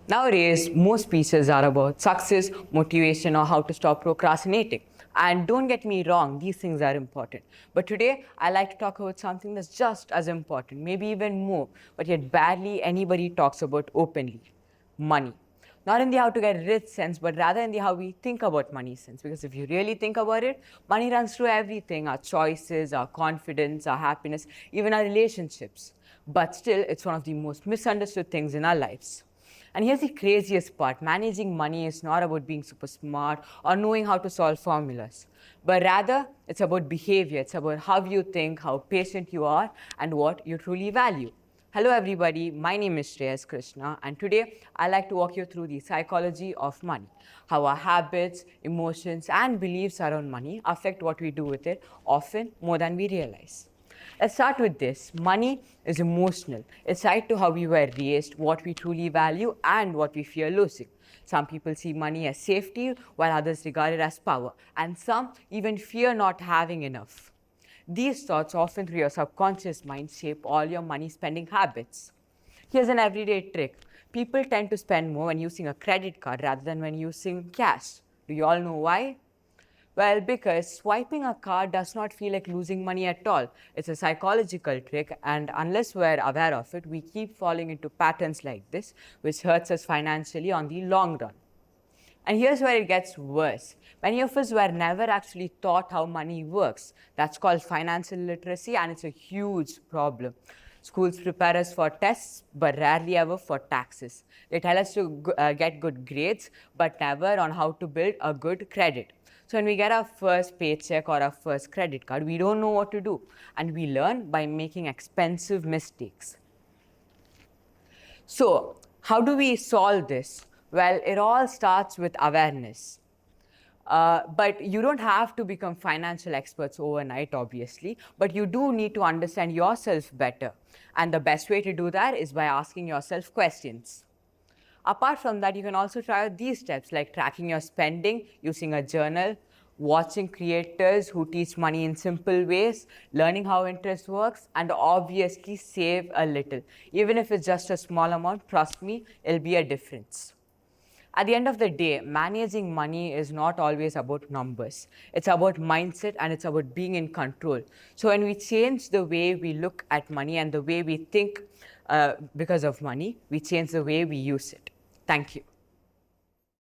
Nowadays, most speeches are about success, motivation, or how to stop procrastinating. And don't get me wrong, these things are important. But today, I like to talk about something that's just as important, maybe even more, but yet barely anybody talks about openly: money. Not in the how to get rich sense, but rather in the how we think about money sense. Because if you really think about it, money runs through everything: our choices, our confidence, our happiness, even our relationships. But still, it's one of the most misunderstood things in our lives. And here's the craziest part: managing money is not about being super smart or knowing how to solve formulas, but rather it's about behavior. It's about how you think, how patient you are, and what you truly value. Hello, everybody. My name is Shreyas Krishna, and today I'd like to walk you through the psychology of money, how our habits, emotions, and beliefs around money affect what we do with it, often more than we realize. Let's start with this. Money is emotional. It's tied to how we were raised, what we truly value, and what we fear losing. Some people see money as safety, while others regard it as power, and some even fear not having enough. These thoughts, often through your subconscious mind, shape all your money spending habits. Here's an everyday trick. People tend to spend more when using a credit card rather than when using cash. Do you all know why? Well, because swiping a card does not feel like losing money at all. It's a psychological trick, and unless we're aware of it, we keep falling into patterns like this, which hurts us financially on the long run. And here's where it gets worse. Many of us were never actually taught how money works. That's called financial literacy, and it's a huge problem. Schools prepare us for tests, but rarely ever for taxes. They tell us to get good grades, but never on how to build a good credit. So when we get our first paycheck or our first credit card, we don't know what to do. And we learn by making expensive mistakes. So how do we solve this? Well, it all starts with awareness. But you don't have to become financial experts overnight, obviously, but you do need to understand yourself better. And the best way to do that is by asking yourself questions. Apart from that, you can also try out these steps like tracking your spending, using a journal, watching creators who teach money in simple ways, learning how interest works, and obviously save a little. Even if it's just a small amount, trust me, it'll be a difference. At the end of the day, managing money is not always about numbers. It's about mindset, and it's about being in control. So when we change the way we look at money and the way we think because of money, we change the way we use it. Thank you.